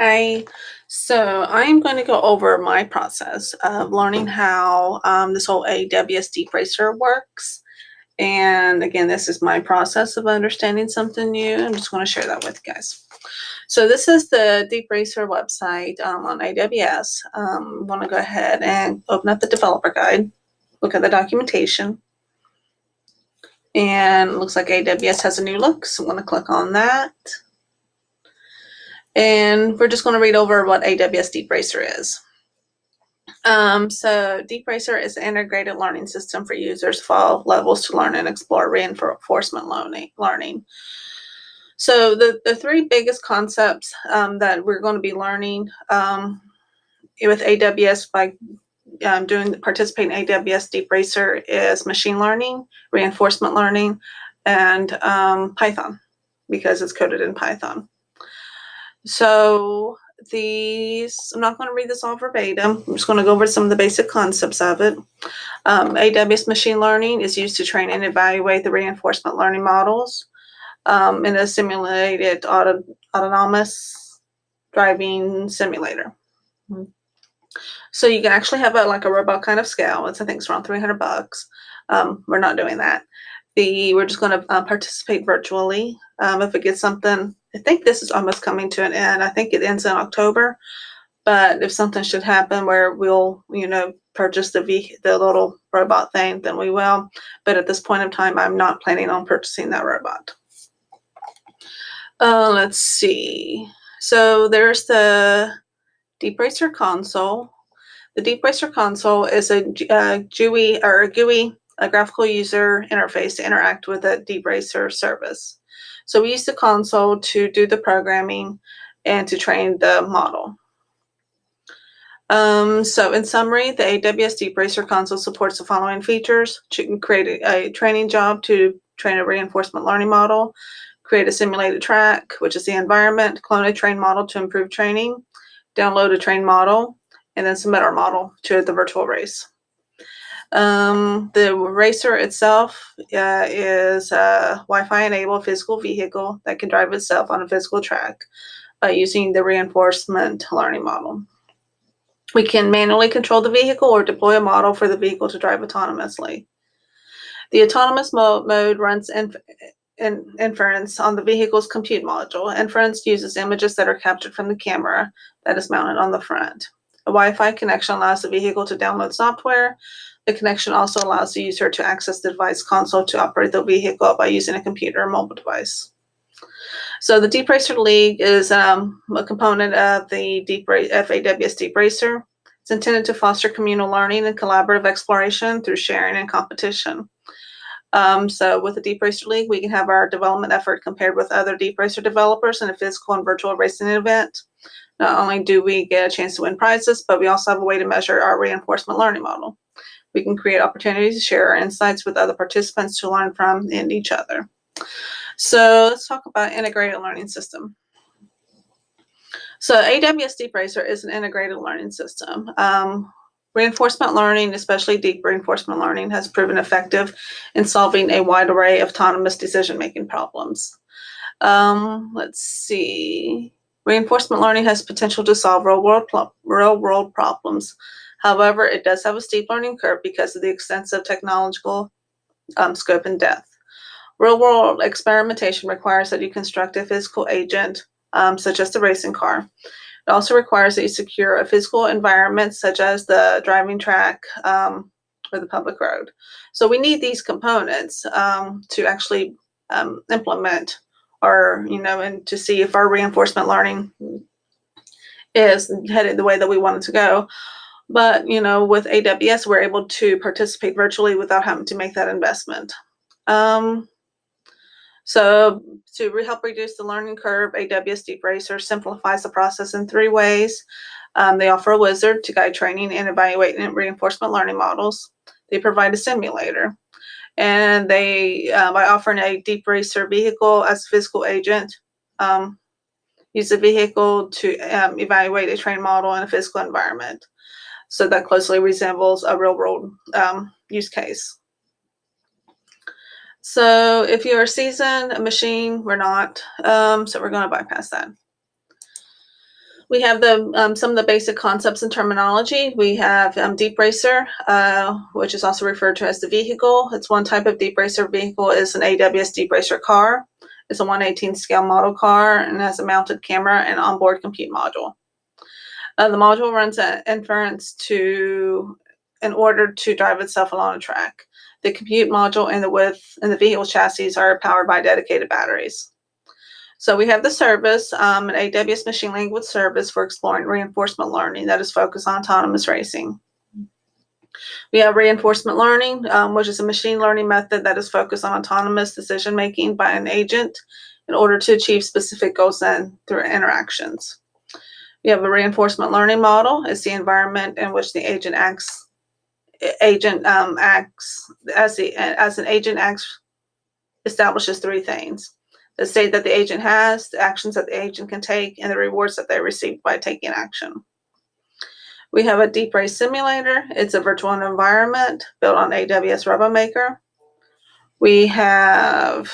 Hi. So I'm going to go over my process of learning how this whole AWS DeepRacer works. And again, this is my process of understanding something new. I'm just going to share that with you guys. So this is the DeepRacer website on AWS. I want to go ahead and open up the developer guide, look at the documentation. And it looks like AWS has a new look, so I'm going to click on that. And we're just going to read over what AWS DeepRacer is. So DeepRacer is an integrated learning system for users of all levels to learn and explore reinforcement learning. So the three biggest concepts that we're going to be learning with AWS by participating in AWS DeepRacer is machine learning, reinforcement learning, and Python, because it's coded in Python. So I'm not going to read this all verbatim. I'm just going to go over some of the basic concepts of it. AWS machine learning is used to train and evaluate the reinforcement learning models in a simulated autonomous driving simulator. So you can actually have a robot kind of scale. I think it's around $300. We're not doing that. We're just going to participate virtually. If it gets something, I think this is almost coming to an end. I think it ends in October. But if something should happen where we'll, purchase the little robot thing, then we will. But at this point in time, I'm not planning on purchasing that robot. Let's see. So there's the DeepRacer console. The DeepRacer console is a GUI, a graphical user interface to interact with a DeepRacer service. So we use the console to do the programming and to train the model. So in summary, the AWS DeepRacer console supports the following features. You can create a training job to train a reinforcement learning model, create a simulated track, which is the environment, clone a trained model to improve training, download a trained model, and then submit our model to the virtual race. The racer itself is a Wi-Fi enabled physical vehicle that can drive itself on a physical track by using the reinforcement learning model. We can manually control the vehicle or deploy a model for the vehicle to drive autonomously. The autonomous mode runs inference on the vehicle's compute module. Inference uses images that are captured from the camera that is mounted on the front. A Wi-Fi connection allows the vehicle to download software. The connection also allows the user to access the device console to operate the vehicle by using a computer or mobile device. So the DeepRacer League is a component of the AWS DeepRacer. It's intended to foster communal learning and collaborative exploration through sharing and competition. So with the DeepRacer League, we can have our development effort compared with other DeepRacer developers in a physical and virtual racing event. Not only do we get a chance to win prizes, but we also have a way to measure our reinforcement learning model. We can create opportunities to share our insights with other participants to learn from and each other. So let's talk about integrated learning system. So AWS DeepRacer is an integrated learning system. Reinforcement learning, especially deep reinforcement learning, has proven effective in solving a wide array of autonomous decision-making problems. Let's see. Reinforcement learning has potential to solve real-world problems. However, it does have a steep learning curve because of the extensive technological scope and depth. Real-world experimentation requires that you construct a physical agent, such as the racing car. It also requires that you secure a physical environment, such as the driving track or the public road. So we need these components to actually implement or, and to see if our reinforcement learning is headed the way that we want it to go. But, with AWS, we're able to participate virtually without having to make that investment. So to help reduce the learning curve, AWS DeepRacer simplifies the process in 3 ways. They offer a wizard to guide training and evaluate reinforcement learning models. They provide a simulator. And they, by offering a DeepRacer vehicle as a physical agent, use the vehicle to evaluate a trained model in a physical environment. So that closely resembles a real-world use case. So if you're a seasoned machine, we're not. So we're going to bypass that. We have some of the basic concepts and terminology. We have DeepRacer, which is also referred to as the vehicle. It's one type of DeepRacer vehicle is an AWS DeepRacer car. It's a 1/18 scale model car and has a mounted camera and onboard compute module. The module runs an inference in order to drive itself along a track. The compute module and the vehicle chassis are powered by dedicated batteries. So we have the service, an AWS machine language service for exploring reinforcement learning that is focused on autonomous racing. We have reinforcement learning, which is a machine learning method that is focused on autonomous decision making by an agent in order to achieve specific goals and through interactions. We have a reinforcement learning model. It's the environment in which the agent acts as an agent establishes three things: the state that the agent has, the actions that the agent can take, and the rewards that they receive by taking action. We have a deep race simulator. It's a virtual environment built on AWS Robo Maker. We have,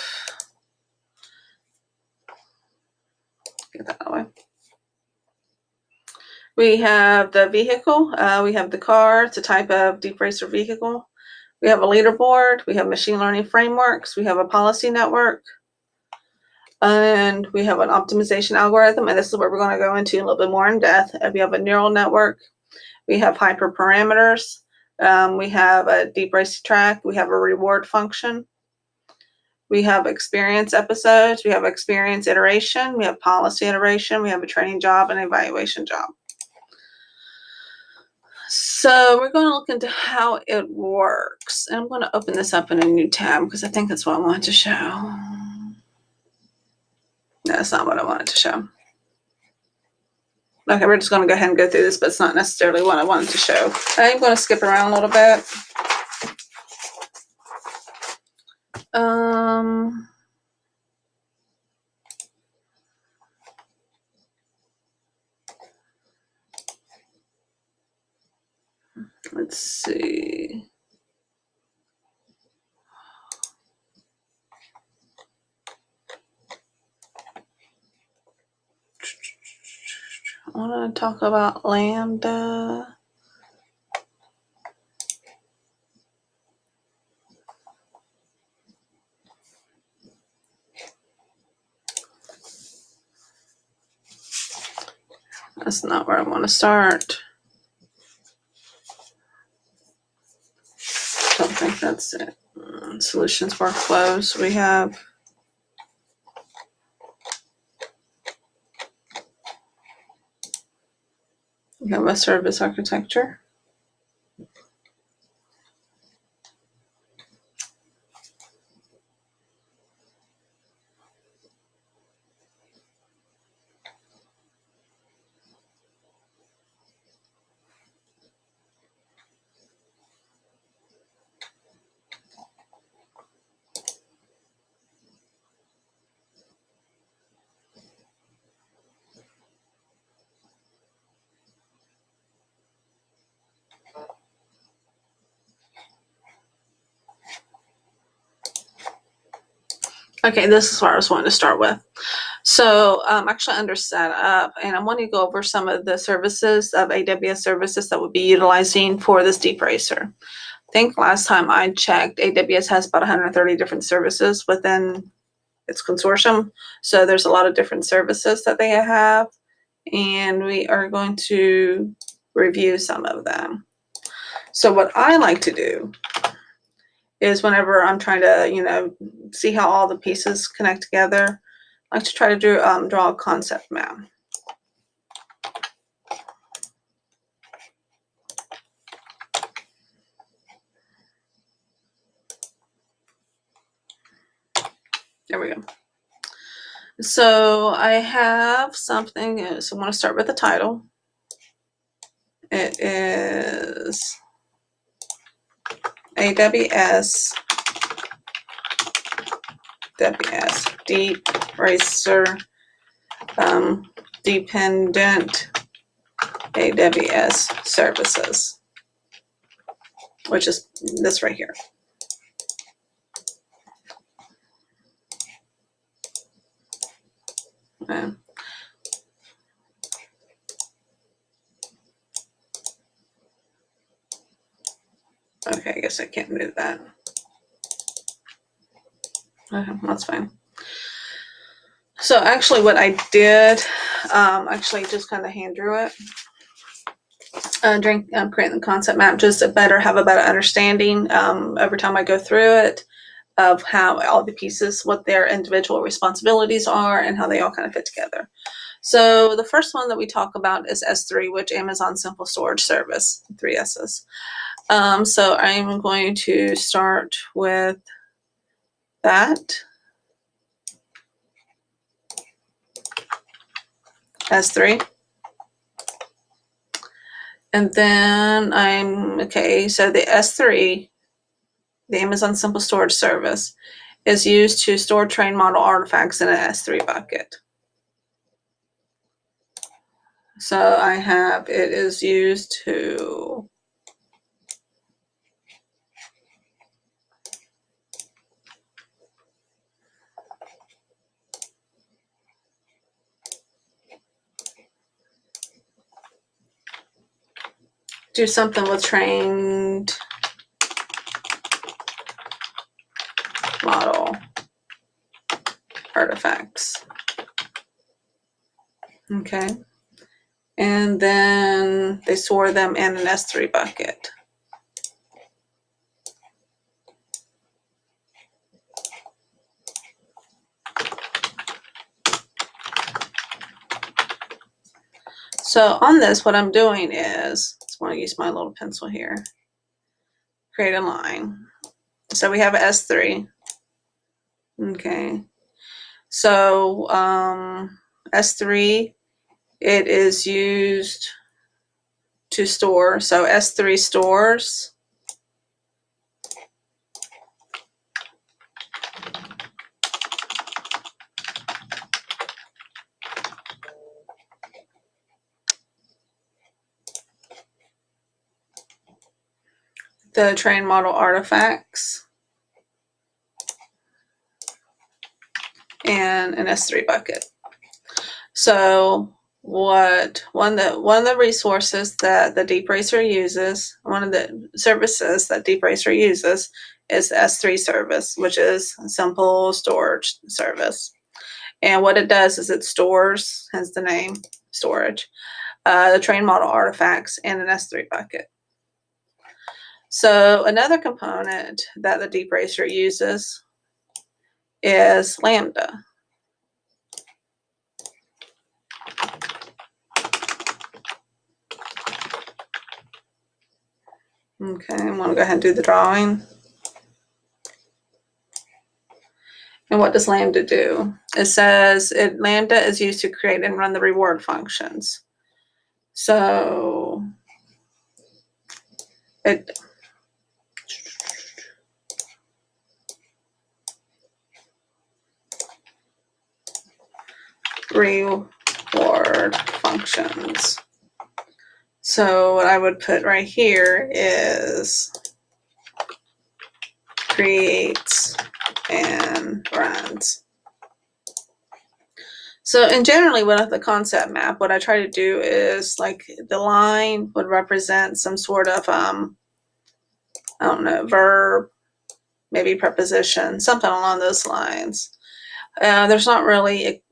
get that away. We have the vehicle. We have the car. It's a type of DeepRacer vehicle. We have a leaderboard. We have machine learning frameworks. We have a policy network. And we have an optimization algorithm. And this is where we're going to go into a little bit more in depth. We have a neural network. We have hyperparameters. We have a deep race track. We have a reward function. We have experience episodes. We have experience iteration. We have policy iteration. We have a training job and evaluation job. So we're going to look into how it works. And I'm going to open this up in a new tab because I think that's what I want to show. No, that's not what I wanted to show. Okay, we're just going to go ahead and go through this, but it's not necessarily what I wanted to show. I'm going to skip around a little bit. Let's see. I want to talk about Lambda. That's not where I want to start. Don't think that's it. Solutions workflows. We have a service architecture. Okay, this is what I was wanting to start with. So actually under setup, and I want to go over some of the services of AWS services that we'll be utilizing for this DeepRacer. I think last time I checked, AWS has about 130 different services within its consortium. So there's a lot of different services that they have, and we are going to review some of them. So what I like to do is whenever I'm trying to, see how all the pieces connect together, I like to try to draw a concept map. There we go. So I have something, so I want to start with the title. It is AWS DeepRacer dependent AWS services, which is this right here. Okay, I guess I can't do that. Okay, that's fine. So actually what I did, actually just kind of hand drew it. During creating the concept map, just have a better understanding every time I go through it of how all the pieces, what their individual responsibilities are, and how they all kind of fit together. So the first one that we talk about is S3, which Amazon Simple Storage Service, 3 S's. So I'm going to start with that, S3. And then so the S3, the Amazon Simple Storage Service, is used to store train model artifacts in an S3 bucket. So it is used to do something with trained model artifacts. Okay. And then they store them in an S3 bucket. So on this, what I'm doing is, I just want to use my little pencil here, create a line. So we have an S3. Okay. So S3, it is used to store. So S3 stores the train model artifacts in an S3 bucket. So one of the resources that the DeepRacer uses, one of the services that DeepRacer uses, is the S3 service, which is a simple storage service. And what it does is it stores, hence the name, storage, the train model artifacts in an S3 bucket. So another component that the DeepRacer uses is Lambda. Okay, I'm going to go ahead and do the drawing. And what does Lambda do? It says Lambda is used to create and run the reward functions. So it reward functions. So what I would put right here is creates and runs. So, and generally with the concept map, what I try to do is, like, the line would represent some sort of, I don't know, verb, maybe preposition, something along those lines. There's not really,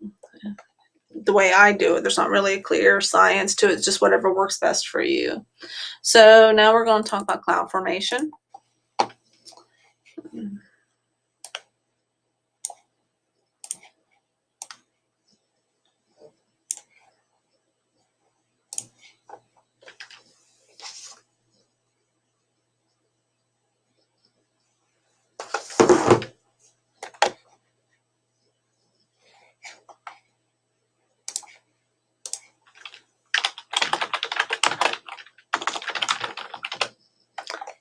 the way I do it, there's not really a clear science to it. It's just whatever works best for you. So now we're going to talk about cloud formation.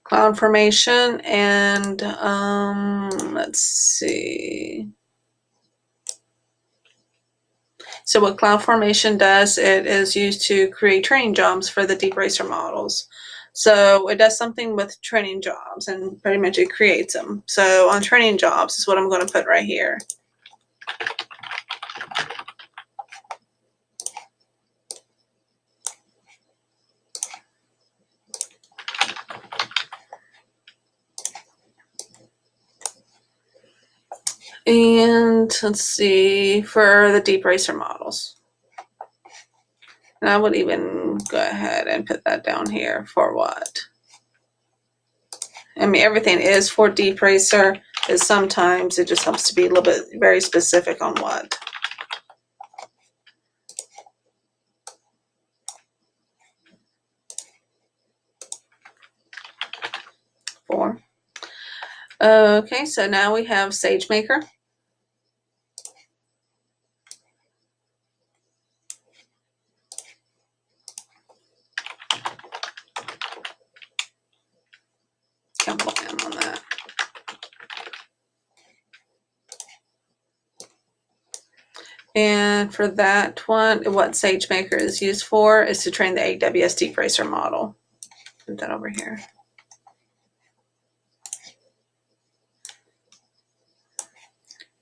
Cloud formation, and let's see. So what cloud formation does, it is used to create training jobs for the DeepRacer models. So it does something with training jobs, and pretty much it creates them. So on training jobs is what I'm going to put right here. And let's see, for the DeepRacer models. And I would even go ahead and put that down here for what? I mean, everything is for DeepRacer, but sometimes it just helps to be a little bit very specific on what. For. Okay, so now we have SageMaker. Capital M on that. And for that one, what SageMaker is used for is to train the AWS DeepRacer model. Put that over here.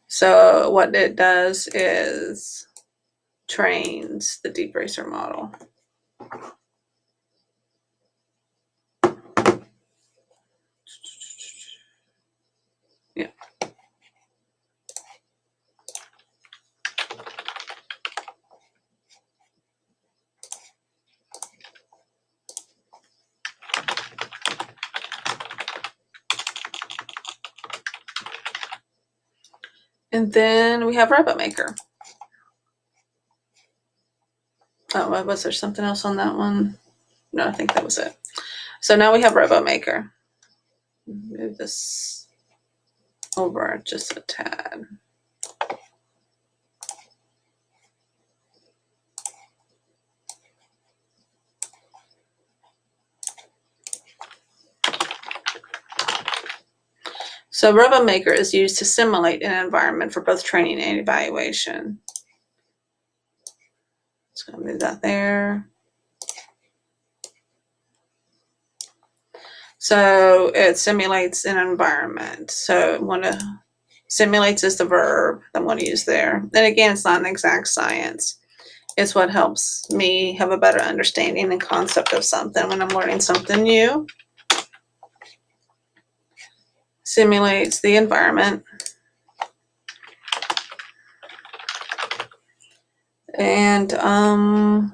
So what it does is trains the DeepRacer model. Yeah. And then we have Robo Maker. Oh, was there something else on that one? No, I think that was it. So now we have Robo Maker. Move this over just a tad. So Robo Maker is used to simulate an environment for both training and evaluation. Just going to move that there. So it simulates an environment. So when it simulates is the verb I'm going to use there. And again, it's not an exact science. It's what helps me have a better understanding and concept of something when I'm learning something new. Simulates the environment. And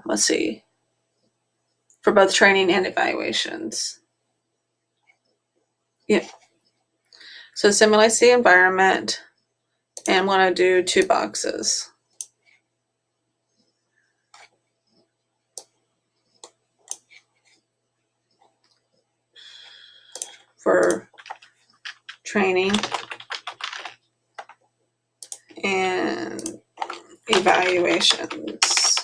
let's see, for both training and evaluations. Yeah. So it simulates the environment, and I'm going to do 2 boxes. For training and evaluations.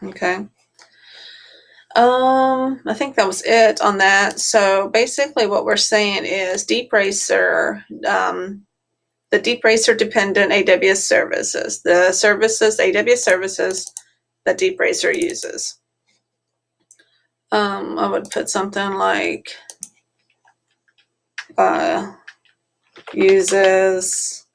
Okay. I think that was it on that. So basically what we're saying is DeepRacer, the DeepRacer dependent AWS services, the services, AWS services that DeepRacer uses. I would put something like uses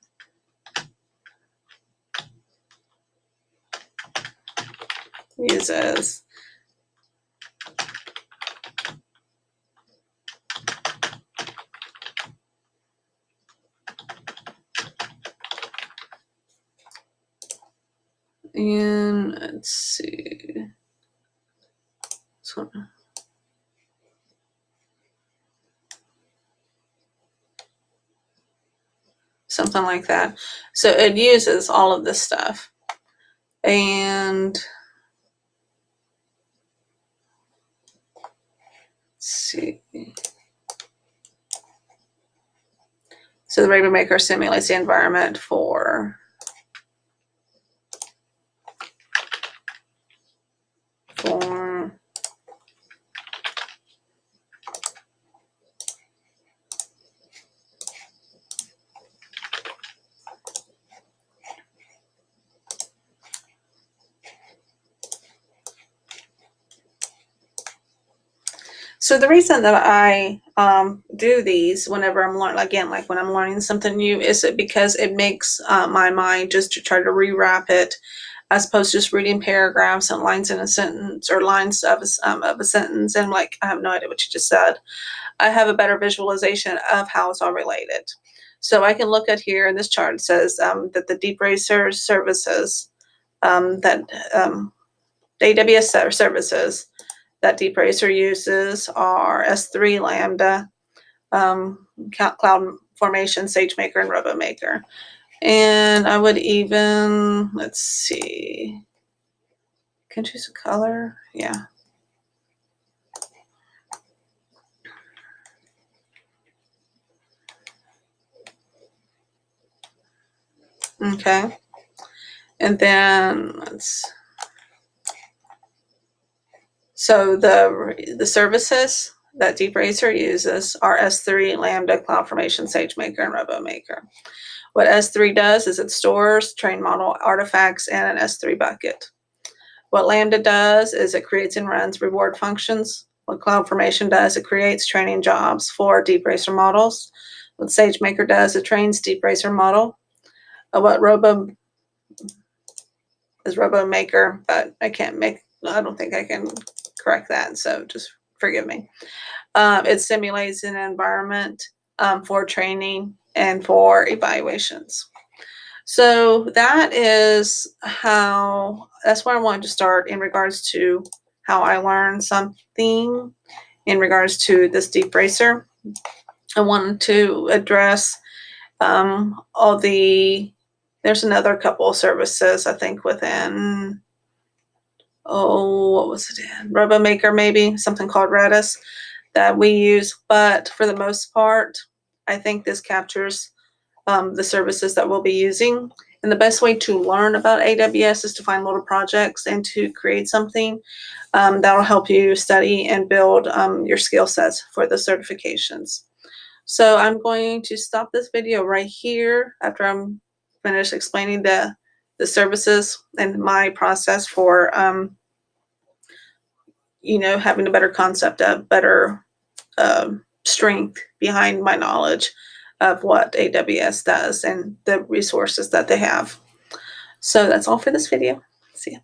and let's see. Something like that. So it uses all of this stuff. And let's see. So the Robo Maker simulates the environment for So the reason that I do these whenever I'm learning, again, like when I'm learning something new, is because it makes my mind just to try to rewrap it as opposed to just reading paragraphs and lines in a sentence or lines of a sentence and like, I have no idea what you just said. I have a better visualization of how it's all related. So I can look at here in this chart, it says that the DeepRacer services, that AWS services that DeepRacer uses are S3, Lambda, Cloud Formation, SageMaker, and Robo Maker. And I would even, let's see, can choose a color? Yeah. Okay. And then so the services that DeepRacer uses are S3, Lambda, CloudFormation, SageMaker, and Robo Maker. What S3 does is it stores trained model artifacts in an S3 bucket. What Lambda does is it creates and runs reward functions. What CloudFormation does, it creates training jobs for DeepRacer models. What SageMaker does, it trains DeepRacer model. What Robo is Robo Maker, but I don't think I can correct that, so just forgive me. It simulates an environment for training and for evaluations. So that's where I wanted to start in regards to how I learned something in regards to this DeepRacer. I wanted to address there's another couple of services, I think, within, what was it in? Robo Maker, maybe, something called Redis that we use. But for the most part, I think this captures the services that we'll be using. And the best way to learn about AWS is to find little projects and to create something that'll help you study and build your skill sets for the certifications. So I'm going to stop this video right here after I'm finished explaining the services and my process for having a better concept, a better strength behind my knowledge of what AWS does and the resources that they have. So that's all for this video. See ya.